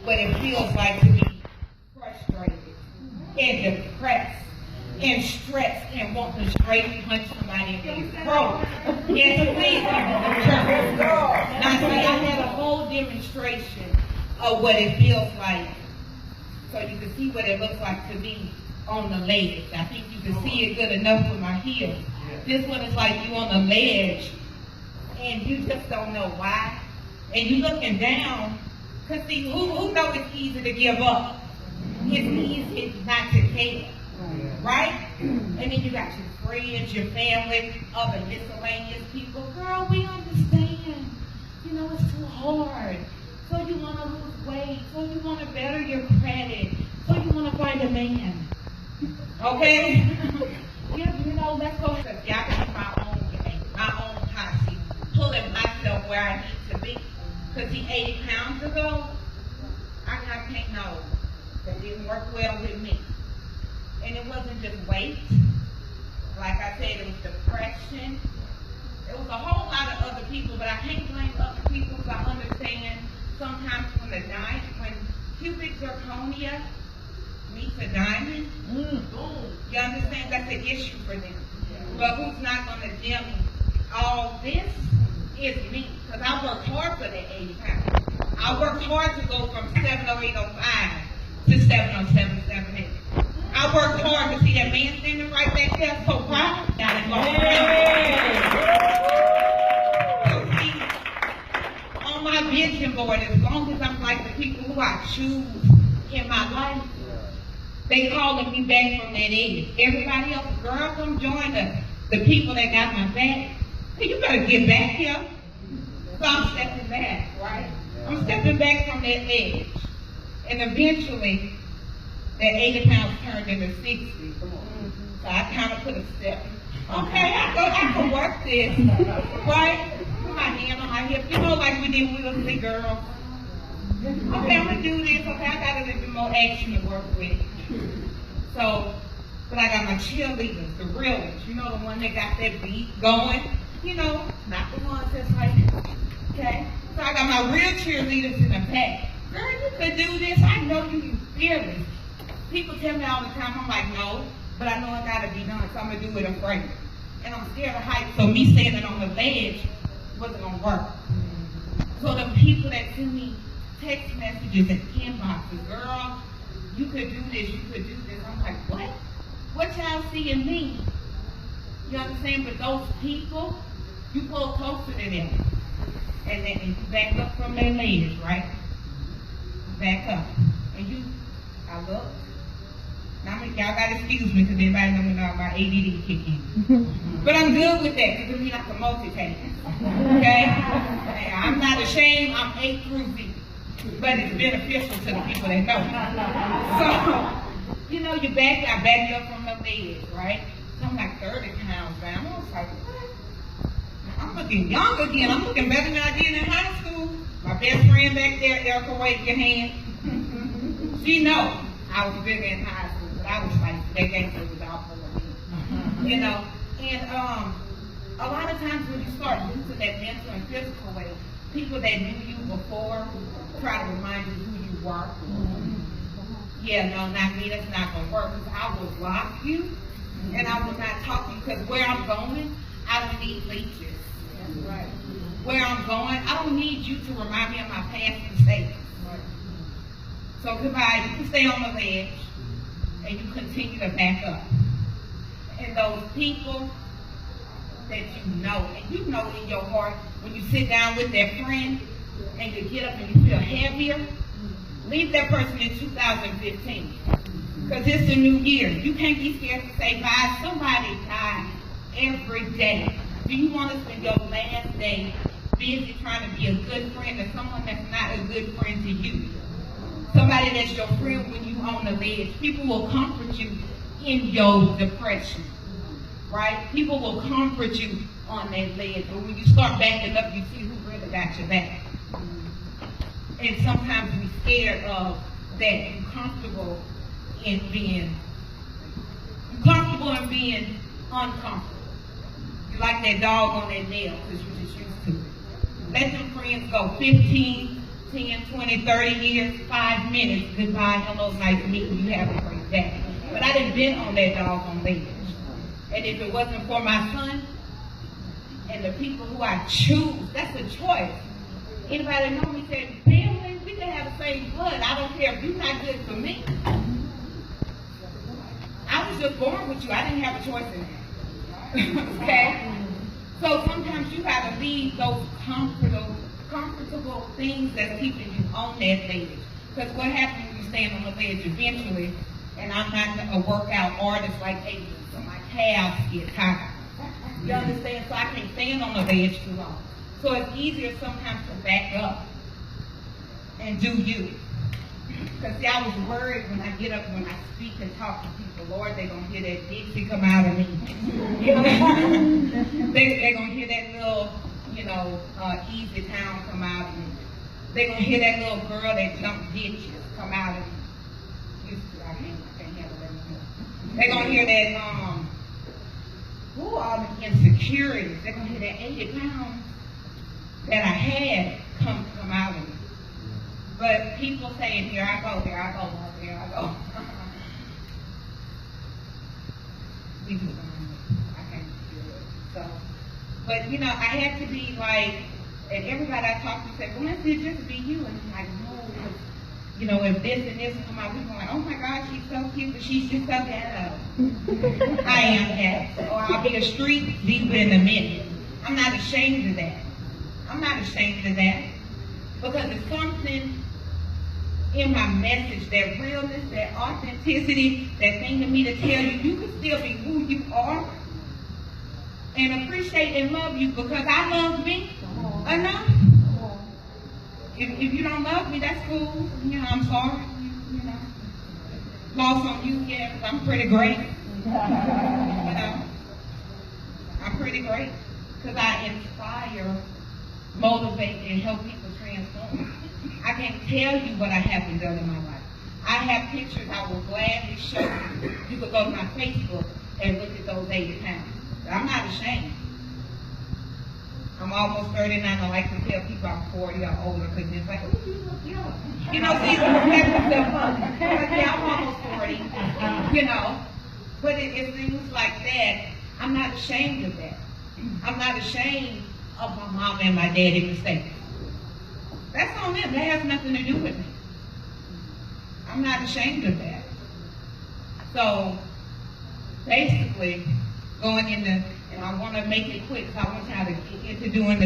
what it feels like to be frustrated and depressed and stressed and wanting to straight punch somebody in the throat. Yes, please. Now, see, I had a whole demonstration of what it feels like, so you can see what it looks like to be on the ledge. I think you can see it good enough with my heels. This one is like you on the ledge, and you just don't know why. And you looking down, because see, who knows it's easy to give up? It's easy not to care, right? And then you got your friends, your family, other miscellaneous people. Girl, we understand. You know, it's too hard. So you want to lose weight. So you want to better your credit. So you want to find a man. Okay? You know, let's go ahead. Y'all can do my own game, my own posse, pulling myself where I need to be. Because see, 80 pounds ago, I can't know. That didn't work well with me. And it wasn't just weight. Like I said, it was depression. It was a whole lot of other people, but I can't blame other people because I understand sometimes when cubic zirconia meets a diamond, you understand that's an issue for them. But who's not going to dim all this is me, because I worked hard for that 80 pounds. I worked hard to go from 70805 to 70778. I worked hard to see that man standing right back there, so proud. So see, on my vision board, as long as I'm like the people who I choose in my life, they calling me back from that edge. Everybody else, girl, come join us. The people that got my back, hey, you better get back here. So I'm stepping back, right? I'm stepping back from that edge. And eventually, that 80 pounds turned into 60. So I kind of put a step. Okay, I can work this, right? Put my hand on my hip. You know, like we did with little big girls. Okay, I'm going to do this. Okay, I got a little bit more action to work with. So, but I got my cheerleaders, the real ones. You know, the one that got that beat going. You know, not the ones that's like, okay? So I got my real cheerleaders in the back. Girl, you could do this. I know you fearless. People tell me all the time, I'm like, no, but I know it gotta be done, so I'm gonna do it afraid. And I'm scared of heights, so me standing on the ledge wasn't gonna work. So the people that send me text messages and inboxes, girl, you could do this, you could do this. I'm like, what? What y'all see in me? You understand? But those people, you pull closer to them. And then you back up from their ledge, right? Back up. And I look. Now, y'all gotta excuse me because everybody know when my ADD kick in. But I'm good with that because it means I can multitask. Okay? I'm not ashamed. I'm A through Z. But it's beneficial to the people that know. So, you know, I back up from the ledge, right? So I'm like 30 pounds down. I was like, what? I'm looking young again. I'm looking better than I did in high school. My best friend back there, Erica, wave your hand. She know I was bigger in high school, but I was like, that gangster was out for me. You know? And a lot of times when you start losing that mental and physical weight, people that knew you before try to remind you who you were. Yeah, no, not me. That's not going to work because I will block you and I will not talk to you because where I'm going, I don't need leeches. Right. Where I'm going, I don't need you to remind me of my past mistakes. Right. So goodbye, you can stay on the ledge and you continue to back up. And those people that you know, and you know in your heart, when you sit down with that friend and you get up and you feel heavier, leave that person in 2015. Because it's a new year. You can't be scared to say bye. Somebody dies every day. Do you want to spend your last day busy trying to be a good friend to someone that's not a good friend to you? Somebody that's your friend when you on the ledge. People will comfort you in your depression, right? People will comfort you on that ledge. But when you start backing up, you see who really got your back. And sometimes we're scared of that. You're comfortable in being uncomfortable. You like that dog on that nail because you're just used to it. Let them friends go 15, 10, 20, 30 years, 5 minutes, goodbye, hello, nice to meet you, you have a great day. But I done been on that doggone ledge. And if it wasn't for my son and the people who I choose, that's a choice. Anybody know me said, family, we can have the same blood. I don't care if you're not good for me. I was just born with you. I didn't have a choice in that. Okay? So sometimes you got to leave those comfortable things that's keeping you on that ledge. Because what happens when you stand on the ledge eventually, and I'm not a workout artist like Adrian, so my calves get tired. You understand? So I can't stand on the ledge too long. So it's easier sometimes to back up and do you. Because see, I was worried when I get up, when I speak and talk to people, Lord, they're going to hear that Dixie come out of me. They're going to hear that little, easy town come out of me. They're going to hear that little girl that jumped ditches come out of me. I can't handle that anymore. They're going to hear that, all the insecurities. They're going to hear that 80 pounds that I had come out of me. But people saying, here I go, here I go, here I go. I can't do it. So, but I had to be like, and everybody I talk to said, well, let's just be you. And I'm like, no, if this and this come out, people are like, oh my God, she's so cute, but she's just so ghetto. I am that. Or I'll be a street diva in a minute. I'm not ashamed of that. I'm not ashamed of that. Because it's something in my message, that realness, that authenticity, that thing to me to tell you, you can still be who you are and appreciate and love you, because I love me enough. If you don't love me, that's cool. I'm sorry. Lost on you, yeah, because I'm pretty great. I'm pretty great because I inspire, motivate, and help people transform. I can't tell you what I haven't done in my life. I have pictures I will gladly show you. You could go to my Facebook and look at those 80 pounds. But I'm not ashamed. I'm almost 39. I like to tell people I'm 40 or older because it's like, oh, you look young. See, that's stuff funny. Yeah, I'm almost 40. But it's things like that. I'm not ashamed of that. I'm not ashamed of my mom and my daddy mistakes. That's on them. That has nothing to do with me. I'm not ashamed of that. So, basically, going into, and I want to make it quick, so I want y'all to get into doing the